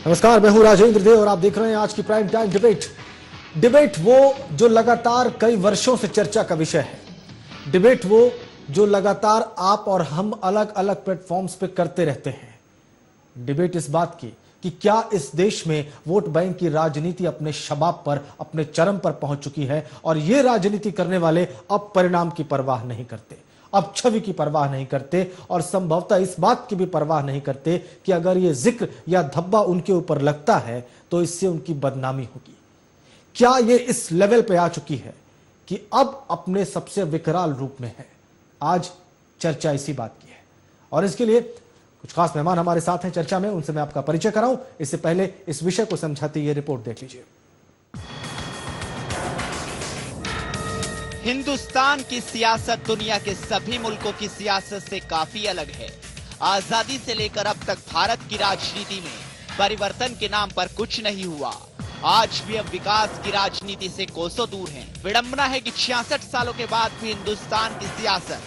नमस्कार, मैं हूं राजेंद्र देव और आप देख रहे हैं आज की प्राइम टाइम डिबेट वो जो लगातार कई वर्षों से चर्चा का विषय है। डिबेट वो जो लगातार आप और हम अलग अलग प्लेटफॉर्म्स पे करते रहते हैं। डिबेट इस बात की कि क्या इस देश में वोट बैंक की राजनीति अपने शबाब पर, अपने चरम पर पहुंच चुकी है और ये राजनीति करने वाले अब परिणाम की परवाह नहीं करते, अब छवि की परवाह नहीं करते और संभवतः इस बात की भी परवाह नहीं करते कि अगर ये जिक्र या धब्बा उनके ऊपर लगता है तो इससे उनकी बदनामी होगी। क्या ये इस लेवल पे आ चुकी है कि अब अपने सबसे विकराल रूप में है? आज चर्चा इसी बात की है और इसके लिए कुछ खास मेहमान हमारे साथ हैं चर्चा में, उनसे मैं आपका परिचय कराऊं। इससे पहले इस विषय को समझाती ये रिपोर्ट देख लीजिए। हिंदुस्तान की सियासत दुनिया के सभी मुल्कों की सियासत से काफी अलग है। आजादी से लेकर अब तक भारत की राजनीति में परिवर्तन के नाम पर कुछ नहीं हुआ। आज भी अब विकास की राजनीति से कोसों दूर हैं। विडंबना है कि 66 सालों के बाद भी हिंदुस्तान की सियासत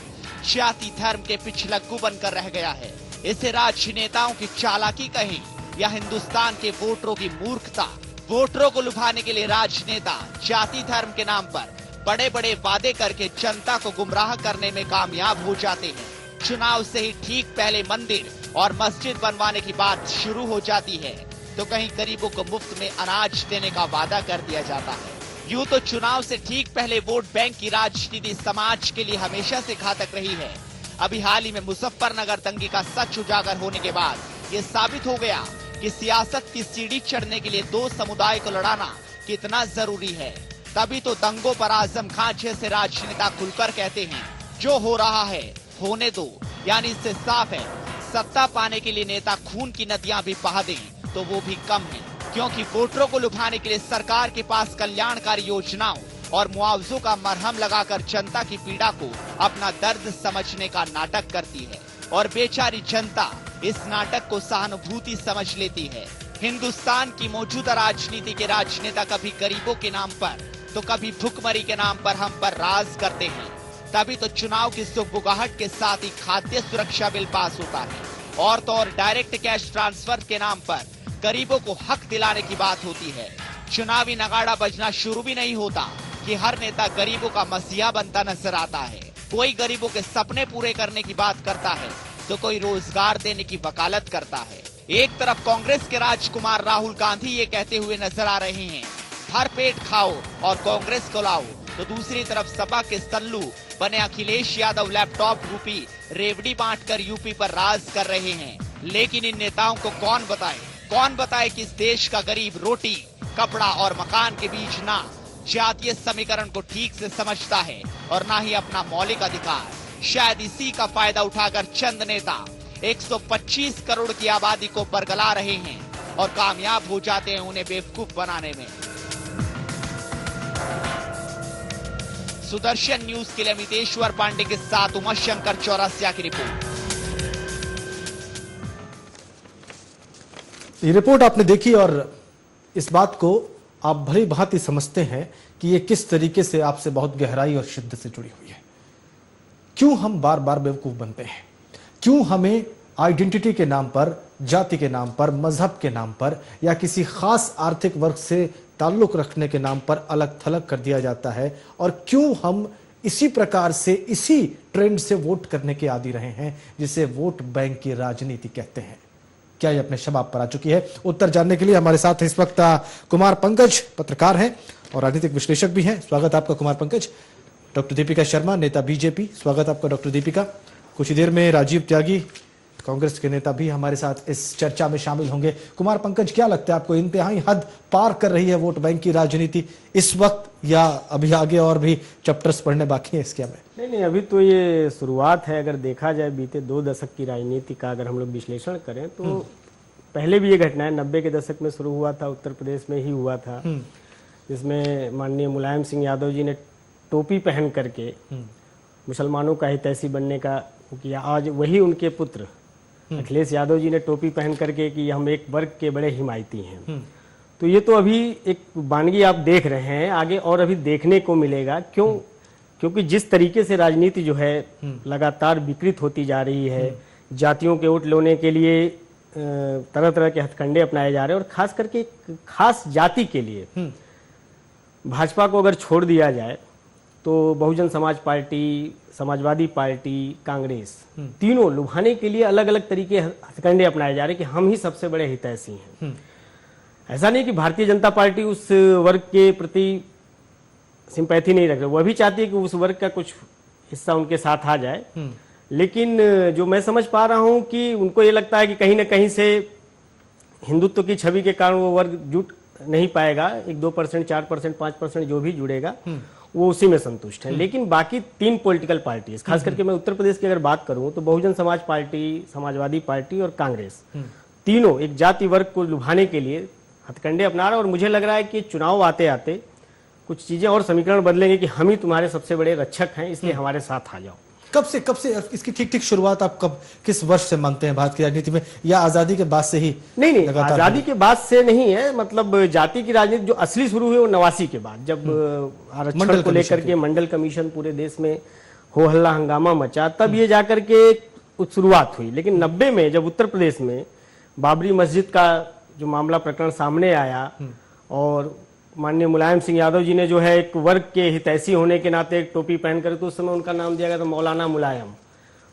जाति धर्म के पिछलग्गू बनकर रह गया है। इसे राजनेताओं की चालाकी कहें या हिंदुस्तान के वोटरों की मूर्खता। वोटरों को लुभाने के लिए राजनेता जाति धर्म के नाम पर बड़े बड़े वादे करके जनता को गुमराह करने में कामयाब हो जाते हैं। चुनाव से ही ठीक पहले मंदिर और मस्जिद बनवाने की बात शुरू हो जाती है तो कहीं गरीबों को मुफ्त में अनाज देने का वादा कर दिया जाता है। यूं तो चुनाव से ठीक पहले वोट बैंक की राजनीति समाज के लिए हमेशा से घातक रही है। अभी हाल ही में मुजफ्फरनगर दंगे का सच उजागर होने के बाद ये साबित हो गया कि सियासत की सीढ़ी चढ़ने के लिए दो समुदाय को लड़ाना कितना जरूरी है। तभी तो दंगों पर आजम खान जैसे राजनेता खुलकर कहते हैं जो हो रहा है होने दो। यानी इससे साफ है सत्ता पाने के लिए नेता खून की नदियां भी बहा दें तो वो भी कम है, क्योंकि वोटरों को लुभाने के लिए सरकार के पास कल्याणकारी योजनाओं और मुआवजों का मरहम लगाकर जनता की पीड़ा को अपना दर्द समझने का नाटक करती है और बेचारी जनता इस नाटक को सहानुभूति समझ लेती है। हिंदुस्तान की मौजूदा राजनीति के राजनेता कभी गरीबों के नाम पर तो कभी भुखमरी के नाम पर हम पर राज करते हैं। तभी तो चुनाव की सुगबुगाहट के साथ ही खाद्य सुरक्षा बिल पास होता है और तो और डायरेक्ट कैश ट्रांसफर के नाम पर गरीबों को हक दिलाने की बात होती है। चुनावी नगाड़ा बजना शुरू भी नहीं होता कि हर नेता गरीबों का मसीहा बनता नजर आता है। कोई गरीबों के सपने पूरे करने की बात करता है तो कोई रोजगार देने की वकालत करता है। एक तरफ कांग्रेस के राजकुमार राहुल गांधी ये कहते हुए नजर आ रहे हैं भर पेट खाओ और कांग्रेस को लाओ, तो दूसरी तरफ सपा के सल्लू बने अखिलेश यादव लैपटॉप रूपी रेवड़ी बांटकर यूपी पर राज कर रहे हैं। लेकिन इन नेताओं को कौन बताए कि इस देश का गरीब रोटी कपड़ा और मकान के बीच ना जातीय समीकरण को ठीक से समझता है और ना ही अपना मौलिक अधिकार। शायद इसी का फायदा उठाकर चंद नेता 125 करोड़ की आबादी को बरगला रहे हैं और कामयाब हो जाते हैं उन्हें बेवकूफ बनाने में। सुदर्शन न्यूज के लिए अमितेश्वर पांडे के साथ उमाशंकर चौरसिया की रिपोर्ट। ये रिपोर्ट आपने देखी और इस बात को आप भली भांति समझते हैं कि ये किस तरीके से आपसे बहुत गहराई और शिद्दत से जुड़ी हुई है। क्यों हम बार बार बेवकूफ बनते हैं? क्यों हमें आइडेंटिटी के नाम पर, जाति के नाम पर, मजहब के नाम पर या किसी खास आर्थिक वर्ग से ताल्लुक रखने के नाम पर अलग थलग कर दिया जाता है? और क्यों हम इसी प्रकार से, इसी ट्रेंड से वोट करने के आदी रहे हैं जिसे वोट बैंक की राजनीति कहते हैं? क्या ये अपने शबाब पर आ चुकी है? उत्तर जानने के लिए हमारे साथ इस वक्त कुमार पंकज पत्रकार हैं और राजनीतिक विश्लेषक भी हैं। स्वागत आपका कुमार पंकज। डॉक्टर दीपिका शर्मा, नेता बीजेपी, स्वागत आपका डॉक्टर दीपिका। कुछ ही देर में राजीव त्यागी, कांग्रेस के नेता भी हमारे साथ इस चर्चा में शामिल होंगे। कुमार पंकज, क्या लगता है आपको, इंतहाई हद पार कर रही है वोट बैंक की राजनीति इस वक्त या अभी आगे और भी चैप्टर्स पढ़ने बाकी है इसके में? नहीं, अभी तो ये शुरुआत है। अगर देखा जाए बीते 2 दशक की राजनीति का अगर हम लोग विश्लेषण करें तो पहले भी ये घटनाएं 90 के दशक में शुरू हुआ था, उत्तर प्रदेश में ही हुआ था, जिसमें माननीय मुलायम सिंह यादव जी ने टोपी पहन करके मुसलमानों का हितैषी बनने का किया। आज वही उनके पुत्र अखिलेश यादव जी ने टोपी पहन करके कि हम एक वर्ग के बड़े हिमायती हैं। तो ये तो अभी एक वानगी आप देख रहे हैं, आगे और अभी देखने को मिलेगा। क्योंकि जिस तरीके से राजनीति जो है लगातार विकृत होती जा रही है, जातियों के वोट लेने के लिए तरह तरह के हथकंडे अपनाए जा रहे हैं और खास करके एक खास जाति के लिए भाजपा को अगर छोड़ दिया जाए तो बहुजन समाज पार्टी, समाजवादी पार्टी, कांग्रेस तीनों लुभाने के लिए अलग अलग तरीके हथकंडे अपनाए जा रहे हैं कि हम ही सबसे बड़े हितैषी हैं। ऐसा नहीं कि भारतीय जनता पार्टी उस वर्ग के प्रति सिंपैथी नहीं रख रही, वह भी चाहती है कि उस वर्ग का कुछ हिस्सा उनके साथ आ जाए, लेकिन जो मैं समझ पा रहा हूं कि उनको ये लगता है कि कहीं ना कहीं से हिंदुत्व की छवि के कारण वो वर्ग जुट नहीं पाएगा, 1-2%, 4%, 5% जो भी जुड़ेगा वो उसी में संतुष्ट है। लेकिन बाकी 3 पॉलिटिकल पार्टीज, खास करके मैं उत्तर प्रदेश की अगर बात करूं तो बहुजन समाज पार्टी, समाजवादी पार्टी और कांग्रेस, तीनों एक जाति वर्ग को लुभाने के लिए हथकंडे अपना रहे हैं और मुझे लग रहा है कि चुनाव आते आते कुछ चीजें और समीकरण बदलेंगे कि हम ही तुम्हारे सबसे बड़े रक्षक हैं, इसलिए हमारे साथ आ जाओ। कब से इसकी ठीक शुरुआत आप किस वर्ष से मानते हैं भारत की राजनीति में, या आजादी के बाद से ही? नहीं, आजादी के बाद से नहीं है, मतलब जाति की राजनीति जो असली शुरू हुई वो 89 के बाद, जब आरक्षण को लेकर के मंडल कमीशन पूरे देश में हो हल्ला हंगामा मचा, तब ये जाकर के शुरुआत हुई। लेकिन 90 में जब उत्तर प्रदेश में बाबरी मस्जिद का जो मामला प्रकरण सामने आया और माननीय मुलायम सिंह यादव जी ने जो है एक वर्ग के हितैषी होने के नाते एक टोपी पहनकर, तो उस समय उनका नाम दिया गया था मौलाना मुलायम,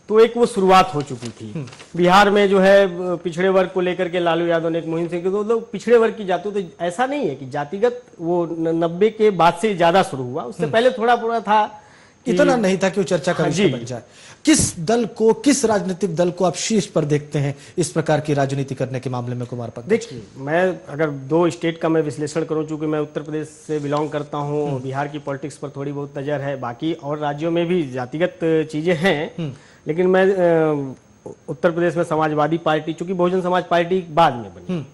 तो एक वो शुरुआत हो चुकी थी। बिहार में जो है पिछड़े वर्ग को लेकर के लालू यादव ने एक मुहिम से, तो लोग पिछड़े वर्ग की जाति, तो ऐसा नहीं है कि जातिगत वो 90 के बाद से ज्यादा शुरू हुआ, उससे पहले थोड़ा थोड़ा था, इतना नहीं था कि वो चर्चा का विषय बन जाए। किस दल को, किस राजनीतिक दल को आप शीर्ष पर देखते हैं इस प्रकार की राजनीति करने के मामले में, कुमार पंकज? देखिए, मैं अगर 2 स्टेट का मैं विश्लेषण करूं, चूंकि मैं उत्तर प्रदेश से बिलोंग करता हूं, बिहार की पॉलिटिक्स पर थोड़ी बहुत नजर है, बाकी और राज्यों में भी जातिगत चीजें हैं, लेकिन मैं उत्तर प्रदेश में समाजवादी पार्टी, चूंकि बहुजन समाज पार्टी बाद में बनी,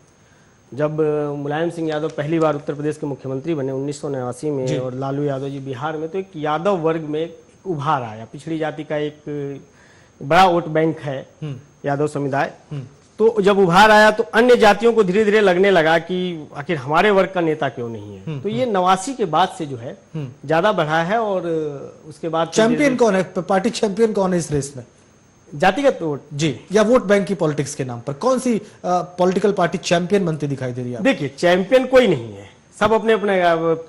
जब मुलायम सिंह यादव पहली बार उत्तर प्रदेश के मुख्यमंत्री बने 1989 में और लालू यादव जी बिहार में, तो एक यादव वर्ग में उभार आया, पिछड़ी जाति का एक बड़ा वोट बैंक है यादव समुदाय। तो जब उभार आया तो अन्य जातियों को धीरे धीरे लगने लगा कि आखिर हमारे वर्ग का नेता क्यों नहीं है, तो ये 89 के बाद से जो है ज्यादा बढ़ा है। और उसके बाद चैंपियन कौन है, पार्टी चैंपियन कौन है इस रेस में? जातिगत वोट जी, या वोट बैंक की पॉलिटिक्स के नाम पर कौन सी पॉलिटिकल पार्टी चैंपियन बनती दिखाई दे रही है? देखिए, चैंपियन कोई नहीं है, सब अपने अपने।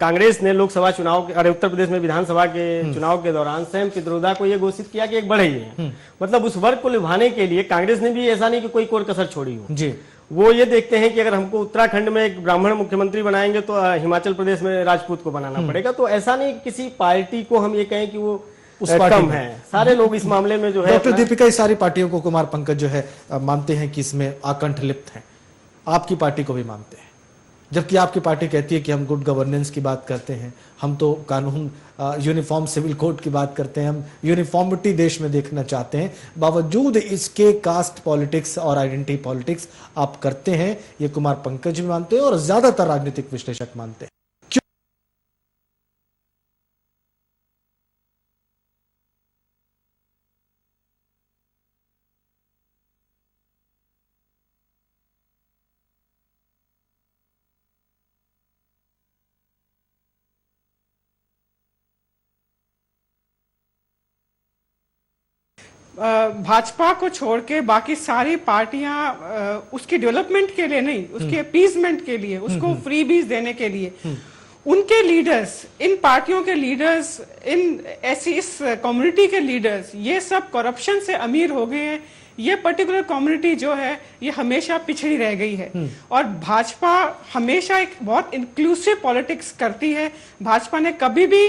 कांग्रेस ने लोकसभा चुनाव के, उत्तर प्रदेश में विधानसभा के चुनाव के दौरान सैम पित्रोदा को यह घोषित किया कि एक बढ़े ही है, मतलब उस वर्ग को लुभाने के लिए कांग्रेस ने भी ऐसा नहीं कि कोई कोर कसर छोड़ी हो जी। वो ये देखते हैं कि अगर हमको उत्तराखंड में एक ब्राह्मण मुख्यमंत्री बनाएंगे तो हिमाचल प्रदेश में राजपूत को बनाना पड़ेगा। तो ऐसा नहीं किसी पार्टी को हम ये कहें कि वो उस पार्टी कम है, सारे लोग इस मामले में जो है। डॉक्टर दीपिका, इस सारी पार्टियों को कुमार पंकज जो है मानते हैं कि इसमें आकंठ लिप्त हैं, आपकी पार्टी को भी मानते हैं, जबकि आपकी पार्टी कहती है कि हम गुड गवर्नेंस की बात करते हैं, हम तो कानून, यूनिफॉर्म सिविल कोड की बात करते हैं, हम यूनिफॉर्मिटी देश में देखना चाहते हैं। बावजूद इसके कास्ट पॉलिटिक्स और आइडेंटिटी पॉलिटिक्स आप करते हैं, ये कुमार पंकज भी मानते हैं और ज्यादातर राजनीतिक विश्लेषक मानते हैं। भाजपा को छोड़ के बाकी सारी पार्टियां उसकी डेवलपमेंट के लिए नहीं, उसके अपीजमेंट के लिए, उसको फ्रीबीज देने के लिए, उनके लीडर्स, इन पार्टियों के लीडर्स, इस कम्युनिटी के लीडर्स, ये सब करप्शन से अमीर हो गए हैं। ये पर्टिकुलर कम्युनिटी जो है ये हमेशा पिछड़ी रह गई है और भाजपा हमेशा एक बहुत इंक्लूसिव पॉलिटिक्स करती है। भाजपा ने कभी भी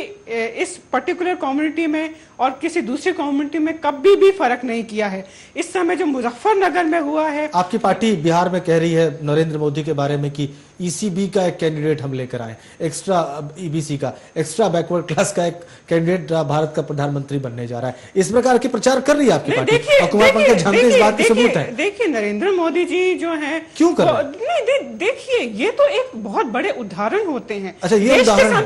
इस पर्टिकुलर कम्युनिटी में और किसी दूसरी कम्युनिटी में कभी भी फर्क नहीं किया है। इस समय जो मुजफ्फरनगर में हुआ है, आपकी पार्टी बिहार में कह रही है नरेंद्र मोदी के बारे में कि ईसीबी का एक कैंडिडेट हम लेकर आए, एक्स्ट्रा ईबीसी का, एक्स्ट्रा बैकवर्ड क्लास का एक कैंडिडेट भारत का प्रधानमंत्री बनने जा रहा है, इस प्रकार के प्रचार कर रही है आपकी पार्टी। और कुमार पंकज जानते हैं इस बात के सबूत है। देखिए, नरेंद्र मोदी जी जो है क्यों कर रहे हैं? नहीं, देखिए, ये तो एक बहुत बड़े उदाहरण होते हैं। अच्छा, ये उदाहरण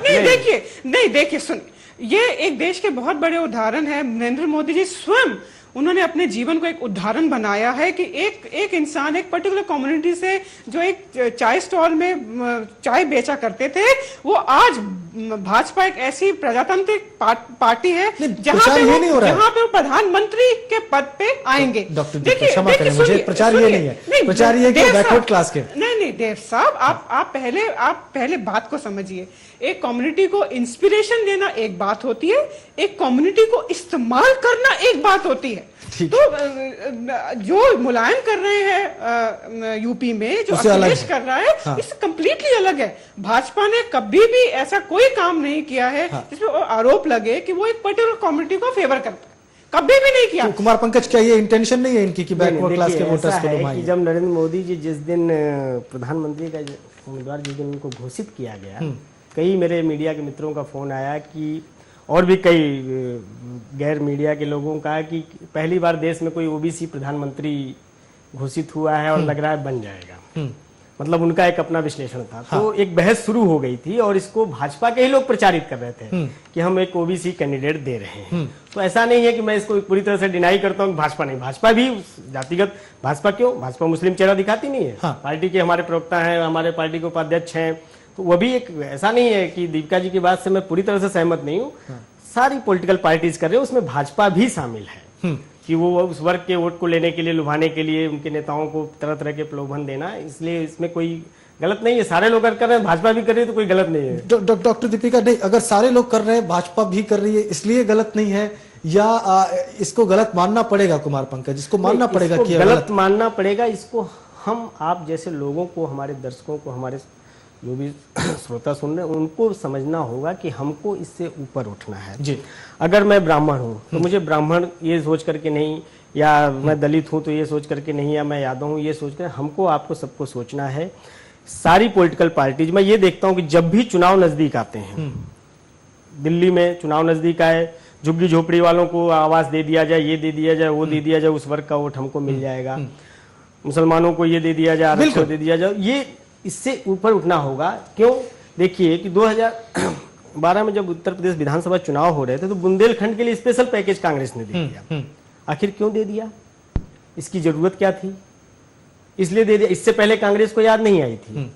देखिए, सुन, ये एक देश के बहुत बड़े उदाहरण है। नरेंद्र मोदी जी स्वयं उन्होंने अपने जीवन को एक उदाहरण बनाया है कि एक इंसान एक पर्टिकुलर कम्युनिटी से जो एक चाय स्टॉल में चाय बेचा करते थे, वो आज भाजपा एक ऐसी प्रजातांत्रिक पार्टी है जहां पे वो प्रधानमंत्री के पद पे आएंगे। डॉक्टर क्षमा करें मुझे, प्रचार ये नहीं है, प्रचार ये कि बैकवर्ड क्लास के। नहीं देव साहब, आप पहले बात को समझिए। एक कम्युनिटी को इंस्पिरेशन देना एक बात होती है, एक कम्युनिटी को इस्तेमाल करना एक बात होती है। तो जो मुलायम कर रहे हैं यूपी में, जो अखिलेश कर रहा है, हाँ। इससे कंप्लीटली अलग है। भाजपा ने कभी भी ऐसा कोई काम नहीं किया है, हाँ। जिसमें आरोप लगे कि वो एक पर्टिकुलर कम्युनिटी को फेवर करता है, कभी भी नहीं किया। तो कुमार पंकज, क्या ये इंटेंशन नहीं है इनकी कि बैकवर्ड क्लास के वोटर्स को लुभाएं? जब नरेंद्र मोदी जी जिस दिन प्रधानमंत्री का उम्मीदवार जिस दिन उनको घोषित किया गया, कई मेरे मीडिया के मित्रों का फोन आया कि, और भी कई गैर मीडिया के लोगों का, कि पहली बार देश में कोई ओबीसी प्रधानमंत्री घोषित हुआ है और लग रहा है बन जाएगा। मतलब उनका एक अपना विश्लेषण था। हाँ। तो एक बहस शुरू हो गई थी और इसको भाजपा के ही लोग प्रचारित कर रहे थे कि हम एक ओबीसी कैंडिडेट दे रहे हैं। तो ऐसा नहीं है कि मैं इसको पूरी तरह से डिनाई करता हूँ, भाजपा नहीं, भाजपा भी जातिगत, भाजपा क्यों, भाजपा मुस्लिम चेहरा दिखाती नहीं है। हाँ। पार्टी के हमारे प्रवक्ता हैं, हमारे पार्टी के उपाध्यक्ष हैं, तो वो भी एक, ऐसा नहीं है कि दीपिका जी की बात से मैं पूरी तरह से सहमत नहीं हूँ। हाँ। सारी पॉलिटिकल पार्टीज कर रहे हैं, उसमें भाजपा भी शामिल है कि वो उस वर्ग के वोट को लेने के लिए, लुभाने के लिए उनके नेताओं को तरह तरह के प्रलोभन देना, इसलिए इसमें कोई गलत नहीं है। सारे लोग कर रहे हैं, भाजपा भी कर रही है, तो कोई गलत नहीं है। डॉक्टर दीपिका, नहीं, अगर सारे लोग कर रहे हैं, भाजपा भी कर रही है, इसलिए गलत नहीं है, या इसको गलत मानना पड़ेगा? कुमार पंकज, इसको मानना पड़ेगा कि गलत मानना पड़ेगा। इसको हम, आप जैसे लोगों को, हमारे दर्शकों को, हमारे जो भी श्रोता सुन रहे हैं, उनको समझना होगा कि हमको इससे ऊपर उठना है जी। अगर मैं ब्राह्मण हूँ तो मुझे ब्राह्मण ये सोच करके नहीं, या मैं दलित हूँ तो ये सोच करके नहीं, या मैं यादव हूँ ये सोच कर, हमको आपको सबको सोचना है। सारी पॉलिटिकल पार्टीज, मैं ये देखता हूँ कि जब भी चुनाव नजदीक आते हैं, दिल्ली में चुनाव नजदीक आए, झुग्गी झोपड़ी वालों को आवास दे दिया जाए, ये दे दिया जाए, वो दे दिया जाए, उस वर्ग का वोट हमको मिल जाएगा, मुसलमानों को ये दे दिया जाए, आरक्षण दे दिया जाए, ये इससे ऊपर उठना होगा। क्यों? देखिए कि 2012 में जब उत्तर प्रदेश विधानसभा चुनाव हो रहे थे, तो बुंदेलखंड के लिए स्पेशल पैकेज कांग्रेस ने दे दिया। आखिर क्यों दे दिया? इसकी जरूरत क्या थी? इसलिए दे दिया। इससे पहले कांग्रेस को याद नहीं आई थी।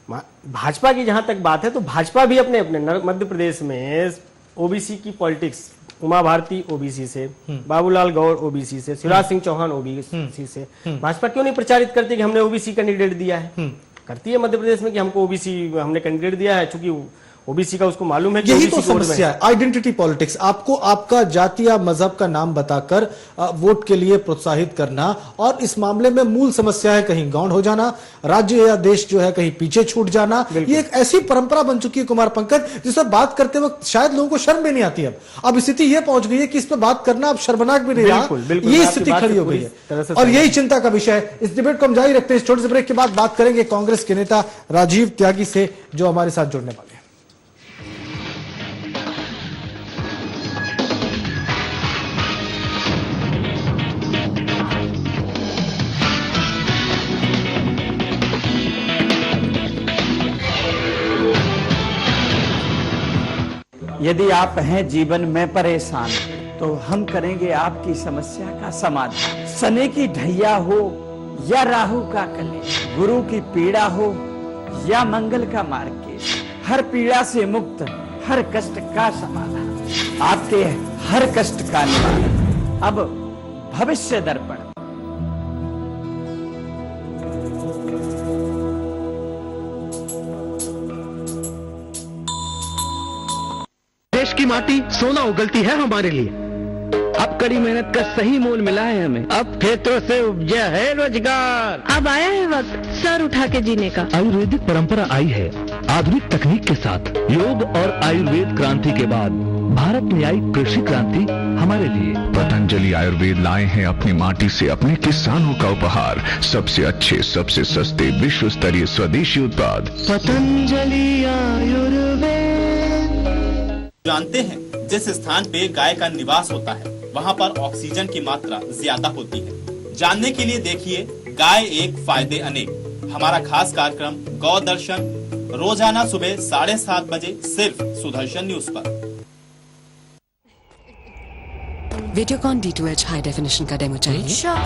भाजपा की जहां तक बात है, तो भाजपा भी अपने अपने मध्य प्रदेश में ओबीसी की पॉलिटिक्स, उमा भारती ओबीसी से, बाबूलाल गौर ओबीसी से, शिवराज सिंह चौहान ओबीसी से, भाजपा क्यों नहीं प्रचारित करती कि हमने ओबीसी कैंडिडेट दिया है? करती है मध्य प्रदेश में कि हमको ओबीसी, हमने कैंडिडेट दिया है, चूंकि ओबीसी का उसको मालूम है कि यही तो समस्या है, आइडेंटिटी पॉलिटिक्स। आपको आपका जाति या मजहब का नाम बताकर वोट के लिए प्रोत्साहित करना, और इस मामले में मूल समस्या है कहीं गौण हो जाना, राज्य या देश जो है कहीं पीछे छूट जाना। ये एक ऐसी परंपरा बन चुकी है कुमार पंकज, जिस पर बात करते वक्त शायद लोगों को शर्म भी नहीं आती। अब स्थिति ये पहुंच गई है कि इस पर बात करना अब शर्मनाक भी नहीं रहा, ये स्थिति खड़ी हो गई है, और यही चिंता का विषय है। इस डिबेट को हम जारी रखते हैं। इस छोटे से ब्रेक के बाद बात करेंगे कांग्रेस के नेता राजीव त्यागी से, जो हमारे साथ जुड़ने वाले हैं। यदि आप हैं जीवन में परेशान, तो हम करेंगे आपकी समस्या का समाधान। शनि की ढैया हो या राहु का कलेश, गुरु की पीड़ा हो या मंगल का मार्गेश, हर पीड़ा से मुक्त, हर कष्ट का समाधान, आपके हर कष्ट का निवारण। अब भविष्य दर्पण। देश की माटी सोना उगलती है हमारे लिए। अब कड़ी मेहनत का सही मोल मिला है हमें। अब खेतों से उपजा है रोजगार। अब आया है वक्त सर उठा के जीने का। आयुर्वेदिक परंपरा आई है आधुनिक तकनीक के साथ। योग और आयुर्वेद क्रांति के बाद भारत में आई कृषि क्रांति हमारे लिए। पतंजलि आयुर्वेद लाए हैं अपनी माटी से अपने किसानों का उपहार। सबसे अच्छे, सबसे सस्ते, विश्व स्तरीय स्वदेशी उत्पाद पतंजलि आयुर्वेद। जानते हैं, जिस स्थान पे गाय का निवास होता है, वहाँ पर ऑक्सीजन की मात्रा ज्यादा होती है। जानने के लिए देखिए गाय एक फायदे अनेक, हमारा खास कार्यक्रम गौ दर्शन, रोजाना सुबह 7:30 बजे सिर्फ सुदर्शन न्यूज पर। वीडियोकॉन D2H हाई डेफिनेशन का डेमो चाहिए?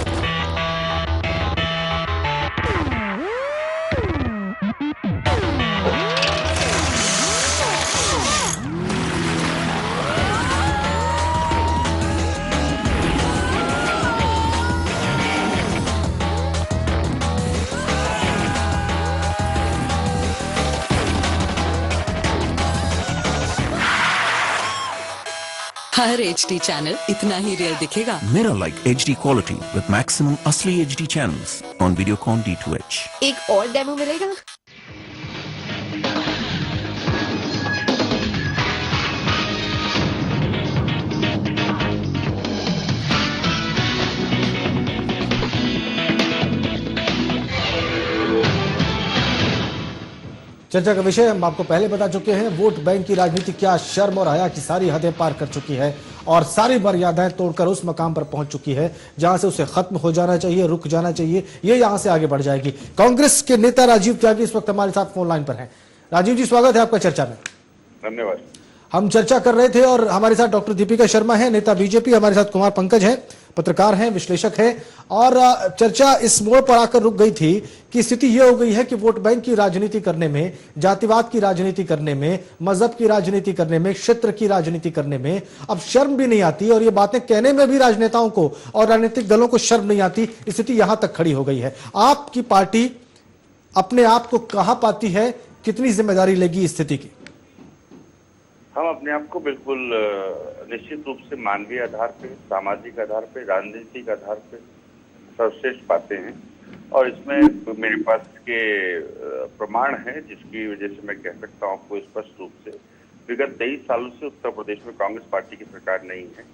हर HD चैनल इतना ही रेयर दिखेगा। Mirror like HD quality with maximum असली HD channels on Videocon D2H. एक और डेमो मिलेगा? चर्चा का विषय हम आपको पहले बता चुके हैं। वोट बैंक की राजनीति क्या शर्म और हया की सारी हदें पार कर चुकी है और सारी मर्यादाएं तोड़कर उस मकाम पर पहुंच चुकी है जहां से उसे खत्म हो जाना चाहिए, रुक जाना चाहिए। ये यहां से आगे बढ़ जाएगी। कांग्रेस के नेता राजीव त्यागी इस वक्त हमारे साथ फोन लाइन पर हैं। राजीव जी, स्वागत है आपका चर्चा में। धन्यवाद। हम चर्चा कर रहे थे और हमारे साथ डॉक्टर दीपिका शर्मा है, नेता बीजेपी, हमारे साथ कुमार पंकज है, पत्रकार हैं, विश्लेषक हैं। और चर्चा इस मोड़ पर आकर रुक गई थी कि स्थिति यह हो गई है कि वोट बैंक की राजनीति करने में, जातिवाद की राजनीति करने में, मजहब की राजनीति करने में, क्षेत्र की राजनीति करने में अब शर्म भी नहीं आती और ये बातें कहने में भी राजनेताओं को और राजनीतिक दलों को शर्म नहीं आती। स्थिति यहां तक खड़ी हो गई है। आपकी पार्टी अपने आप को कहां पाती है, कितनी जिम्मेदारी लेगी इस स्थिति की? हम अपने आप को बिल्कुल निश्चित रूप से मानवीय आधार पे, सामाजिक आधार पे, राजनीतिक आधार पे सर्वश्रेष्ठ पाते हैं और इसमें मेरे पास के प्रमाण हैं जिसकी वजह से मैं कह सकता हूं आपको स्पष्ट रूप से। विगत 23 सालों से उत्तर प्रदेश में कांग्रेस पार्टी की सरकार नहीं है।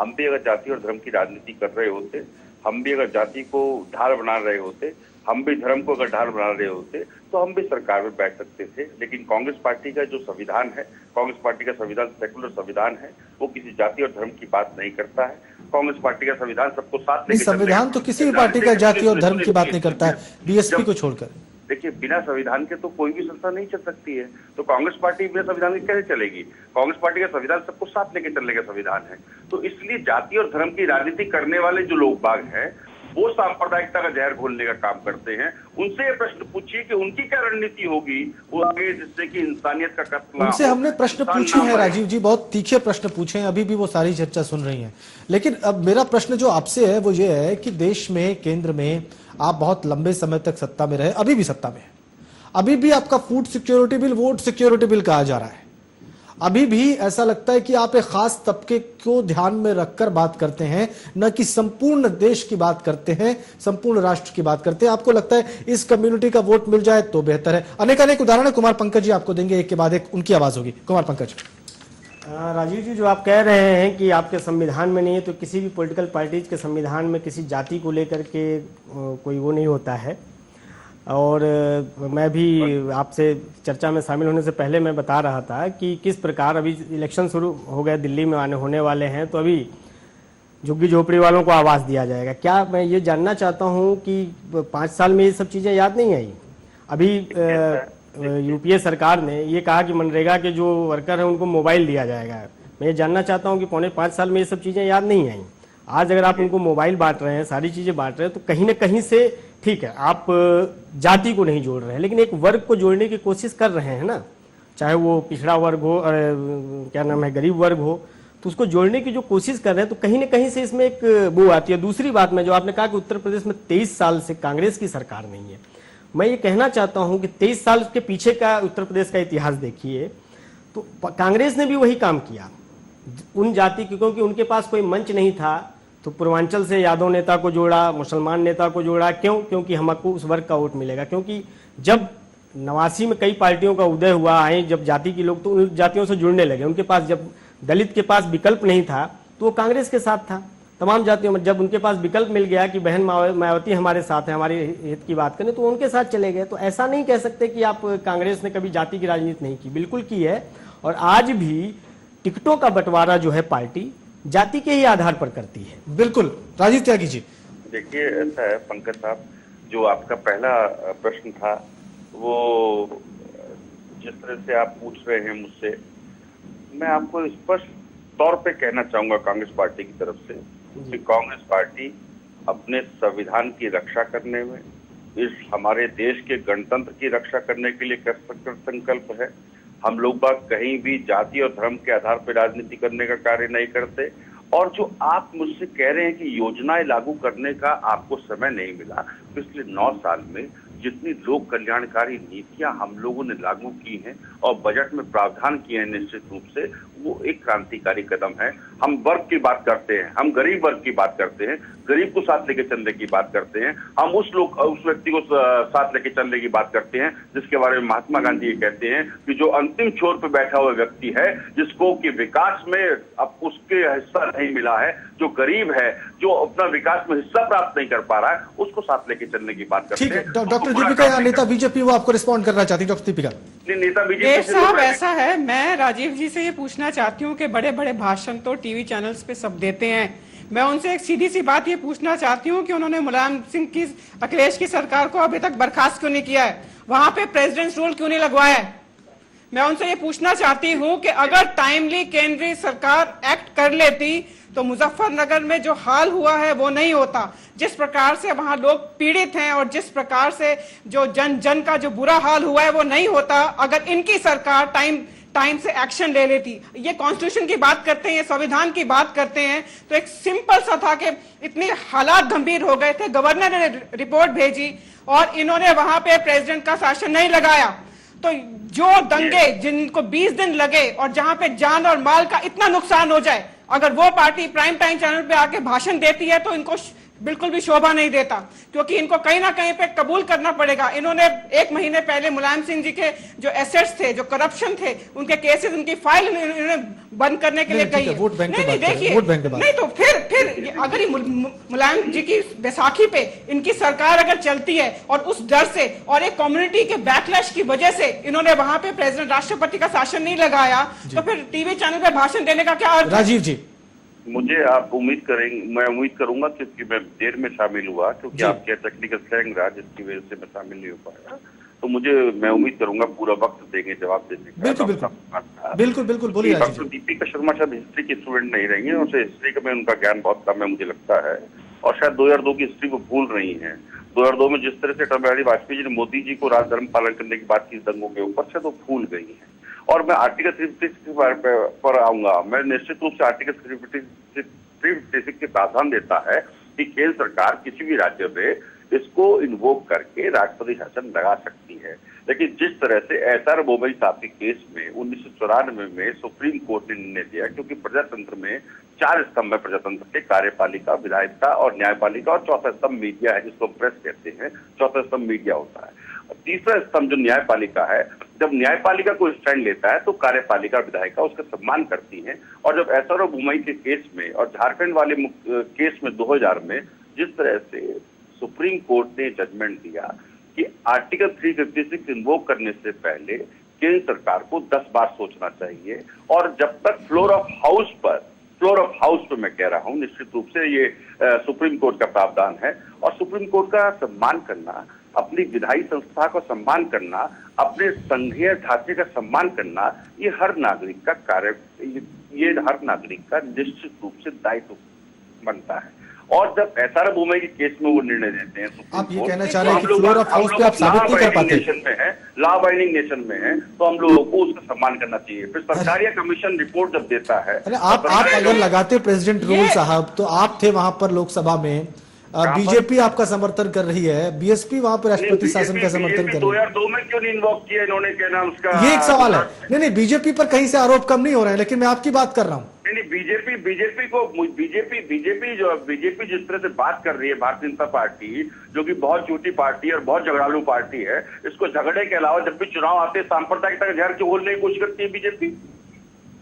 हम भी अगर जाति और धर्म की राजनीति कर रहे होते, हम भी अगर जाति को ढाल बना रहे होते, हम भी धर्म को अगर ढाल बना रहे होते तो हम भी सरकार में बैठ सकते थे। लेकिन कांग्रेस पार्टी का जो संविधान है, कांग्रेस पार्टी का संविधान सेकुलर संविधान है, वो किसी जाति और धर्म की बात नहीं करता है। कांग्रेस पार्टी का संविधान सबको साथ लेकर संविधान तो किसी भी पार्टी का जाति और धर्म की बात नहीं करता है, बीएसपी को छोड़कर। देखिए, बिना संविधान के तो कोई भी संस्था नहीं चल सकती है, तो कांग्रेस पार्टी बिना संविधान के कैसे चलेगी? कांग्रेस पार्टी का संविधान सबको साथ लेकर चलने का संविधान है। तो इसलिए जाति और धर्म की राजनीति करने वाले जो लोग बाग हैं वो सांप्रदायिकता का जहर घोलने का काम करते हैं। उनसे ये प्रश्न पूछिए कि उनकी क्या रणनीति होगी वो आगे, जिससे कि इंसानियत का कत्ल। उनसे हमने प्रश्न पूछे हैं राजीव जी, बहुत तीखे प्रश्न पूछे हैं, अभी भी वो सारी चर्चा सुन रही हैं। लेकिन अब मेरा प्रश्न जो आपसे है वो ये है कि देश में, केंद्र में आप बहुत लंबे समय तक सत्ता में रहे, अभी भी सत्ता में है, अभी भी आपका food security bill vote security bill कहा जा रहा है। अभी भी ऐसा लगता है कि आप एक खास तबके को ध्यान में रखकर बात करते हैं, न कि संपूर्ण देश की बात करते हैं, संपूर्ण राष्ट्र की बात करते हैं। आपको लगता है इस कम्युनिटी का वोट मिल जाए तो बेहतर है। अनेक उदाहरण कुमार पंकज जी आपको देंगे, एक के बाद एक उनकी आवाज होगी। कुमार पंकज। राजीव जी, जो आप कह रहे हैं कि आपके संविधान में नहीं है, तो किसी भी पॉलिटिकल पार्टीज के संविधान में किसी जाति को लेकर के कोई वो नहीं होता है। और मैं भी आपसे चर्चा में शामिल होने से पहले मैं बता रहा था कि किस प्रकार अभी इलेक्शन शुरू हो गए, दिल्ली में होने वाले हैं, तो अभी झुग्गी झोपड़ी वालों को आवाज़ दिया जाएगा। क्या मैं ये जानना चाहता हूँ कि 5 साल में ये सब चीज़ें याद नहीं आई? अभी यूपीए सरकार ने ये कहा कि मनरेगा के जो वर्कर हैं उनको मोबाइल दिया जाएगा। मैं ये जानना चाहता हूँ कि पौने 5 साल में ये सब चीज़ें याद नहीं आई। आज अगर आप उनको मोबाइल बांट रहे हैं, सारी चीज़ें बांट रहे हैं, तो कहीं ना कहीं से ठीक है, आप जाति को नहीं जोड़ रहे हैं, लेकिन एक वर्ग को जोड़ने की कोशिश कर रहे हैं ना, चाहे वो पिछड़ा वर्ग हो, क्या नाम है, गरीब वर्ग हो, तो उसको जोड़ने की जो कोशिश कर रहे हैं, तो कहीं ना कहीं से इसमें एक वो आती है। दूसरी बात में जो आपने कहा कि उत्तर प्रदेश में 23 साल से कांग्रेस की सरकार नहीं है, मैं ये कहना चाहता हूं कि 23 साल के पीछे का उत्तर प्रदेश का इतिहास देखिए, तो कांग्रेस ने भी वही काम किया उन जाति की, क्योंकि उनके पास कोई मंच नहीं था, तो पूर्वांचल से यादव नेता को जोड़ा, मुसलमान नेता को जोड़ा। क्यों? क्योंकि हमको उस वर्ग का वोट मिलेगा। क्योंकि जब 89 में कई पार्टियों का उदय हुआ, आए जब जाति के लोग, तो उन जातियों से जुड़ने लगे। उनके पास जब दलित के पास विकल्प नहीं था तो वो कांग्रेस के साथ था। तमाम जातियों में जब उनके पास विकल्प मिल गया कि बहन मायावती हमारे साथ है, हमारे हित की बात करें, तो उनके साथ चले गए। तो ऐसा नहीं कह सकते कि आप कांग्रेस ने कभी जाति की राजनीति नहीं की, बिल्कुल की है। और आज भी टिकटों का बंटवारा जो है पार्टी जाति के ही आधार पर करती है। बिल्कुल। राजीव त्यागी जी, देखिए ऐसा है पंकज साहब, जो आपका पहला प्रश्न था वो जिस तरह से आप पूछ रहे हैं मुझसे, मैं आपको स्पष्ट तौर पे कहना चाहूंगा कांग्रेस पार्टी की तरफ से कि कांग्रेस पार्टी अपने संविधान की रक्षा करने में, इस हमारे देश के गणतंत्र की रक्षा करने के लिए कृत संकल्प है। हम लोग बाग कहीं भी जाति और धर्म के आधार पर राजनीति करने का कार्य नहीं करते। और जो आप मुझसे कह रहे हैं कि योजनाएं लागू करने का आपको समय नहीं मिला, पिछले 9 साल में जितनी लोक कल्याणकारी नीतियां हम लोगों ने लागू की हैं और बजट में प्रावधान किए हैं, निश्चित रूप से वो एक क्रांतिकारी कदम है। हम वर्ग की बात करते हैं, हम गरीब वर्ग की बात करते हैं, गरीब को साथ लेके चलने की बात करते हैं, हम उस व्यक्ति को साथ लेके चलने की बात करते हैं जिसके बारे में महात्मा गांधी ये कहते हैं कि जो अंतिम छोर पे बैठा हुआ व्यक्ति है, जिसको कि विकास में अब उसके हिस्सा नहीं मिला है, जो गरीब है, जो अपना विकास में हिस्सा प्राप्त नहीं कर पा रहा है, उसको साथ लेके चलने की बात करते हैं। डॉक्टर दीपिका, नेता बीजेपी वो आपको रिस्पॉन्ड करना चाहती है। डॉक्टर दीपिका, नेता बीजेपी साहब ऐसा है, मैं राजीव जी से ये पूछना चाहती हूँ कि बड़े बड़े भाषण तो टीवी चैनल्स पे सब देते हैं, मैं उनसे एक सीधी सी बात ये पूछना चाहती हूँ कि उन्होंने मुलायम सिंह की, अखिलेश की सरकार को अभी तक बर्खास्त क्यों नहीं किया है, वहां पे प्रेसिडेंट्स रूल क्यों नहीं लगवाया है। मैं उनसे ये पूछना चाहती हूँ कि अगर टाइमली केंद्रीय सरकार एक्ट कर लेती तो मुजफ्फरनगर में जो हाल हुआ है वो नहीं होता। जिस प्रकार से वहां लोग पीड़ित हैं और जिस प्रकार से जो जन का जो बुरा हाल हुआ है वो नहीं होता अगर इनकी सरकार टाइम से एक्शन ले लेती। ये कॉन्स्टिट्यूशन की बात करते हैं, ये संविधान की बात करते हैं, तो एक सिंपल सा था कि इतने हालात गंभीर हो गए थे, गवर्नर ने रिपोर्ट भेजी और इन्होंने वहां पे प्रेसिडेंट का शासन नहीं लगाया। तो जो दंगे जिनको 20 दिन लगे और जहां पे जान और माल का इतना नुकसान हो जाए, अगर वो पार्टी प्राइम टाइम चैनल पे आके भाषण देती है तो इनको बिल्कुल भी शोभा नहीं देता, क्योंकि इनको कहीं ना कहीं पे कबूल करना पड़ेगा। इन्होंने 1 महीने पहले मुलायम सिंह जी के जो एसेट्स थे, जो करप्शन थे, उनके केसेस, उनकी फाइल इन्होंने बंद करने के लिए कही है। नहीं देखिए, नहीं तो फिर अगर मुलायम जी की बैसाखी पे इनकी सरकार अगर चलती है और उस डर से और एक कम्युनिटी के बैकलैश की वजह से इन्होंने वहां पे प्रेसिडेंट राष्ट्रपति का शासन नहीं लगाया, तो फिर टीवी चैनल पे भाषण देने का क्या अर्थ? राजीव जी, मुझे आप उम्मीद करेंगे, मैं उम्मीद करूंगा, क्योंकि मैं देर में शामिल हुआ, क्योंकि आपके टेक्निकल स्लैंग रहा जिसकी वजह से मैं शामिल नहीं हो पाया, तो मैं उम्मीद करूंगा पूरा वक्त देंगे जवाब देने का। बिल्कुल बोलिए। डॉक्टर दीपिका शर्मा शायद हिस्ट्री के स्टूडेंट नहीं रहेंगे, और हिस्ट्री का में उनका ज्ञान बहुत कम है मुझे लगता है, और शायद 2002 की हिस्ट्री को भूल रही है। 2002 में जिस तरह से अटल बिहारी वाजपेयी जी ने मोदी जी को राजधर्म पालन करने की बात की दंगों के ऊपर, शायद वो भूल गई है। और मैं आर्टिकल 356 पर आऊंगा। मैं निश्चित रूप से आर्टिकल 356 के प्रावधान देता है कि केंद्र सरकार किसी भी राज्य में इसको इन्वोक करके राष्ट्रपति शासन लगा सकती है। लेकिन जिस तरह से एसआर बोबई साहब के केस में 1994 में सुप्रीम कोर्ट ने निर्णय दिया, क्योंकि प्रजातंत्र में 4 स्तंभ है प्रजातंत्र के, कार्यपालिका, विधायिका और न्यायपालिका, और चौथा स्तंभ मीडिया है जिसको प्रेस कहते हैं, चौथा स्तंभ मीडिया होता है। तीसरा स्तंभ जो न्यायपालिका है, जब न्यायपालिका को स्टैंड लेता है तो कार्यपालिका, विधायिका उसका सम्मान करती है। और जब एसआर बोबई के केस में और झारखंड वाले केस में 2000 में जिस तरह से सुप्रीम कोर्ट ने जजमेंट दिया कि आर्टिकल 356 इन्वोक करने से पहले केंद्र सरकार को 10 बार सोचना चाहिए, और जब तक फ्लोर ऑफ हाउस पे मैं कह रहा हूं, निश्चित रूप से ये सुप्रीम कोर्ट का प्रावधान है। और सुप्रीम कोर्ट का सम्मान करना, अपनी विधायी संस्था का सम्मान करना, अपने संघीय ढांचे का सम्मान करना, ये हर नागरिक का कार्य, ये हर नागरिक का निश्चित रूप से दायित्व बनता है। और जब एसआर बोबई के केस में वो निर्णय देते हैं, आप ये कहना चाह रहे हैं कि फ्लोर ऑफ हाउस पे आप साबित नहीं कर पाते, नेशन में है, लॉ अबाइडिंग नेशन में है, तो हम लोगों को उसका सम्मान करना चाहिए। फिर सरकारी कमीशन रिपोर्ट जब देता है, अरे आप अगर लगाते प्रेसिडेंट रूल साहब, तो आप थे वहां पर लोकसभा में, बीजेपी आपका समर्थन कर रही है, बीएसपी वहां पर राष्ट्रपति शासन का समर्थन कर रही है। 2002 में क्यों नहीं इन्वोक किया इन्होंने, क्या नाम उसका, ये एक सवाल है। नहीं, बीजेपी पर कहीं से आरोप कम नहीं हो रहे हैं, लेकिन मैं आपकी बात कर रहा हूँ। नहीं, बीजेपी जिस तरह से बात कर रही है, भारतीय जनता पार्टी जो कि बहुत छोटी पार्टी है और बहुत झगड़ालू पार्टी है, इसको झगड़े के अलावा जब भी चुनाव आते हैं सांप्रदायिकता का जहर क्यों घोलने की कोशिश करती है बीजेपी?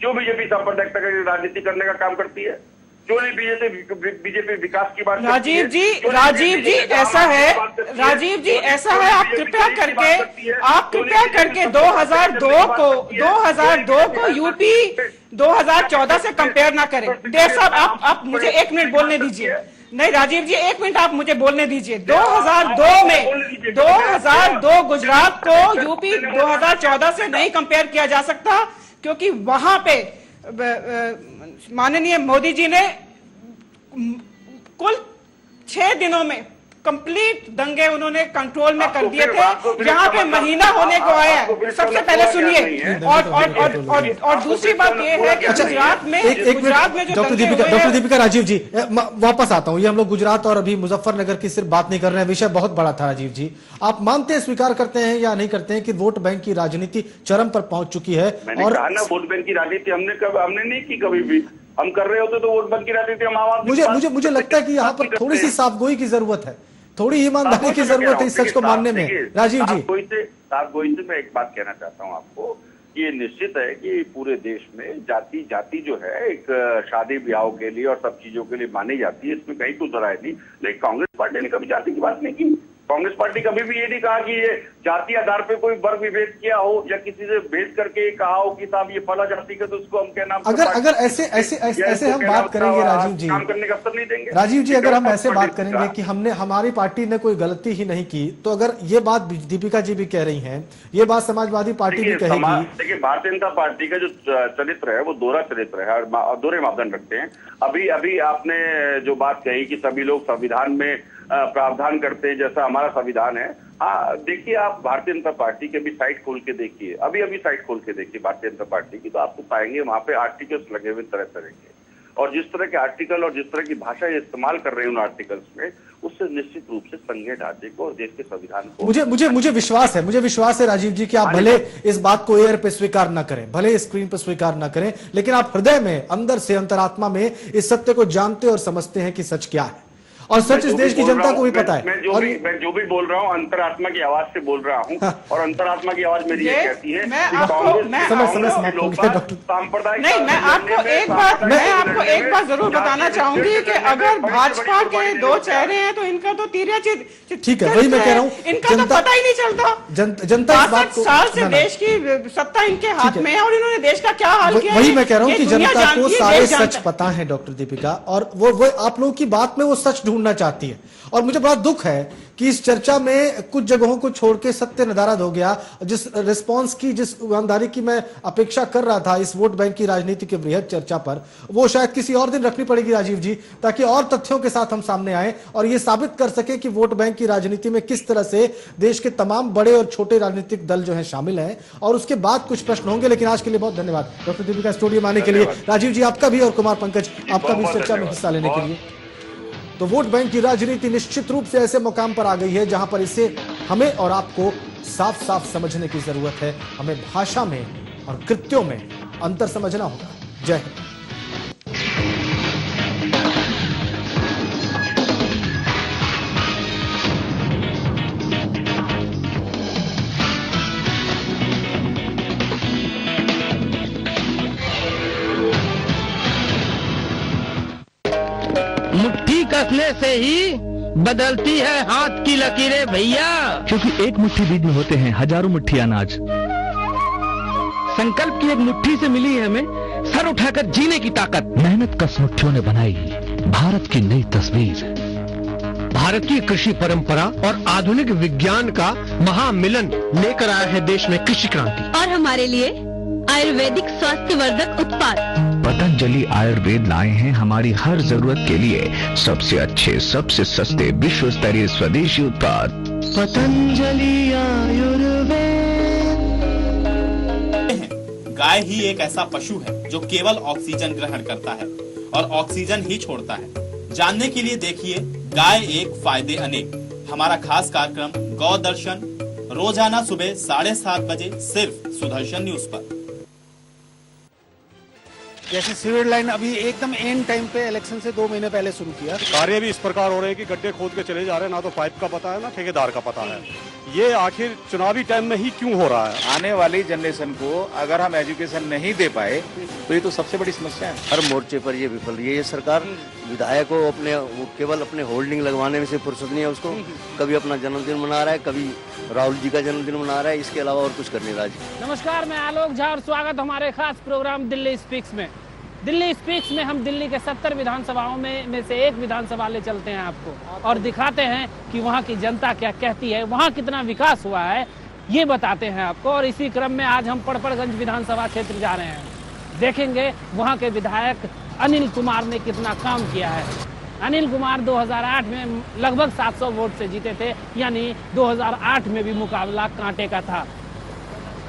क्यों बीजेपी सांप्रदायिकता की राजनीति करने का काम करती है? क्यों नहीं बीजेपी विकास की बात? राजीव जी ऐसा है, आप कृपया करके 2002 को यूपी 2014 से कंपेयर ना करें। देव साहब, आप मुझे 1 मिनट बोलने दीजिए। नहीं राजीव जी, 1 मिनट आप मुझे बोलने दीजिए। 2002 गुजरात को यूपी 2014 से नहीं कंपेयर किया जा सकता, क्योंकि वहां पे माननीय मोदी जी ने कुल 6 दिनों में कंप्लीट दंगे उन्होंने कंट्रोल में कर दिए थे। यहाँ पे महीना होने को आया है। सबसे पहले सुनिए, और दूसरी बात ये है कि गुजरात में जो डॉक्टर दीपिका राजीव जी, वापस आता हूँ। ये हम लोग गुजरात और अभी मुजफ्फरनगर की सिर्फ बात नहीं कर रहे हैं, विषय बहुत बड़ा था। राजीव जी, आप मानते हैं, स्वीकार करते हैं या नहीं करते हैं कि वोट बैंक की राजनीति चरम पर पहुंच चुकी है? और वोट बैंक की राजनीति हमने नहीं की कभी भी। हम कर रहे होते तो वोट बैंक की राजनीति हम आवाज। मुझे लगता है कि यहाँ पर थोड़ी सी साफगोई की जरूरत है, थोड़ी ईमानदारी की जरूरत है इस सच को मानने में। राजीव जी, साफगोई से मैं एक बात कहना चाहता हूँ आपको कि ये निश्चित है कि पूरे देश में जाति जो है एक शादी ब्याह के लिए और सब चीजों के लिए मानी जाती है, इसमें कहीं तो जरा नहीं। लेकिन कांग्रेस पार्टी ने कभी जाति की बात नहीं की। कांग्रेस पार्टी कभी भी ये नहीं कहा कि ये जाति आधार पे कोई वर्ग विभेद किया हो या किसी से भेद करके कहा हो कि साहब ये फला जाति का तो उसको हम क्या नाम। अगर ऐसे हम बात करेंगे राजीव जी, काम करने का अवसर नहीं देंगे। राजीव जी, अगर हम ऐसे बात करेंगे कि हमारी पार्टी ने कोई गलती ही नहीं की, तो अगर ये बात दीपिका जी भी कह रही हैं, ये बात समाजवादी पार्टी भी कहेगी। देखिए, भारतीय जनता पार्टी का जो चरित्र है वो दोहरा चरित्र है, दोहरे मापदंड रखते हैं। अभी आपने जो बात कही कि सभी लोग संविधान में प्रावधान करते हैं जैसा हमारा संविधान है। हाँ, देखिए, आप भारतीय जनता पार्टी के भी साइट खोल के देखिए, अभी साइट खोल के देखिए भारतीय जनता पार्टी की, तो आपको पाएंगे वहां पे आर्टिकल्स लगे हुए तरह तरह के, और जिस तरह के आर्टिकल और जिस तरह की भाषा इस्तेमाल कर रहे हैं उन आर्टिकल्स में, उससे निश्चित रूप से संघीय ढांचे को और देश के संविधान को मुझे विश्वास है राजीव जी कि आप भले इस बात को एयर पे स्वीकार न करें, भले स्क्रीन पर स्वीकार न करें, लेकिन आप हृदय में, अंदर से, अंतरात्मा में इस सत्य को जानते और समझते हैं कि सच क्या है, और सच इस देश की जनता को भी पता है। मैं जो भी बोल रहा हूँ अंतरात्मा की आवाज से बोल रहा हूँ, और अंतरात्मा की आवाज मेरी ये कहती है नहीं, मैं आपको एक बात जरूर बताना चाहूंगी कि अगर भाजपा के 2 चेहरे हैं तो इनका तो तीरिया ठीक है, वही मैं कह रहा हूँ, इनका तो पता ही नहीं चलता। जनता 62 साल से देश की सत्ता इनके हाथ में है और इन्होंने देश का क्या हाल किया है। वही मैं कह रहा हूँ कि जनता को सारे सच पता है डॉक्टर दीपिका, और वो आप लोगों की बात में वो सच ढूंढना चाहती है। और मुझे बड़ा दुख है कि इस चर्चा में कुछ जगहों को छोड़ के सत्य नदारद हो गया। जिस रिस्पांस की, जिस ईमानदारी की मैं अपेक्षा कर रहा था इस वोट बैंक की राजनीति के बृहद चर्चा पर, वो शायद किसी और दिन रखनी पड़ेगी राजीव जी, ताकि और तथ्यों के साथ हम सामने आए और ये साबित कर सके कि वोट बैंक की राजनीति में किस तरह से देश के तमाम बड़े और छोटे राजनीतिक दल जो है शामिल हैं, और उसके बाद कुछ प्रश्न होंगे। लेकिन आज के लिए बहुत धन्यवाद डॉक्टर दीपिका स्टूडियो में आने के लिए। राजीव जी, आपका भी, और कुमार पंकज, आपका भी चर्चा में हिस्सा लेने के लिए। तो वोट बैंक की राजनीति निश्चित रूप से ऐसे मुकाम पर आ गई है जहां पर इसे हमें और आपको साफ साफ समझने की जरूरत है। हमें भाषा में और कृत्यों में अंतर समझना होगा। जय हिंद। मुट्ठी कसने से ही बदलती है हाथ की लकीरें भैया, क्योंकि एक मुट्ठी बीज में होते हैं हजारों मुट्ठी अनाज। संकल्प की एक मुट्ठी से मिली है हमें सर उठाकर जीने की ताकत। मेहनत कस मुट्ठियों ने बनाई भारत की नई तस्वीर। भारतीय कृषि परंपरा और आधुनिक विज्ञान का महामिलन लेकर आया है देश में कृषि क्रांति। और हमारे लिए आयुर्वेदिक स्वास्थ्य वर्धक उत्पाद पतंजलि आयुर्वेद लाए हैं हमारी हर जरूरत के लिए सबसे अच्छे, सबसे सस्ते, विश्व स्तरीय स्वदेशी उत्पाद। पतंजलि आयुर्वेद। गाय ही एक ऐसा पशु है जो केवल ऑक्सीजन ग्रहण करता है और ऑक्सीजन ही छोड़ता है। जानने के लिए देखिए गाय एक फायदे अनेक, हमारा खास कार्यक्रम गौ दर्शन, रोजाना सुबह 7:30 बजे सिर्फ सुदर्शन न्यूज पर। जैसे सीवर लाइन अभी एकदम एंड टाइम पे इलेक्शन से 2 महीने पहले शुरू किया। कार्य भी इस प्रकार हो रहे हैं कि गड्ढे खोद के चले जा रहे हैं, ना तो पाइप का पता है ना ठेकेदार का पता है। ये आखिर चुनावी टाइम में ही क्यों हो रहा है? आने वाली जनरेशन को अगर हम एजुकेशन नहीं दे पाए तो ये तो सबसे बड़ी समस्या है। हर मोर्चे पर ये विफल रही है ये सरकार। विधायक को केवल अपने होल्डिंग लगवाने में से फुर्सत नहीं है उसको। कभी अपना जन्मदिन मना रहा है, कभी राहुल जी का जन्मदिन मना रहा है, इसके अलावा और कुछ करने राजी। नमस्कार, मैं आलोक झा और स्वागत हमारे खास प्रोग्राम दिल्ली स्पीक्स में। दिल्ली स्पीक्स में हम दिल्ली के 70 विधानसभाओं में से एक विधानसभा ले चलते हैं आपको और दिखाते हैं कि वहाँ की जनता क्या कहती है, वहाँ कितना विकास हुआ है, ये बताते हैं आपको। और इसी क्रम में आज हम पड़पड़गंज विधानसभा क्षेत्र जा रहे हैं, देखेंगे वहां के विधायक अनिल कुमार ने कितना काम किया है। अनिल कुमार 2008 में लगभग 700 वोट से जीते थे, यानी 2008 में भी मुकाबला कांटे का था।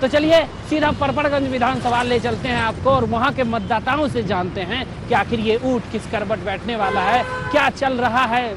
तो चलिए सीधा परपड़गंज विधानसभा ले चलते हैं आपको और वहां के मतदाताओं से जानते हैं कि आखिर ये ऊंट किस करवट बैठने वाला है, क्या चल रहा है।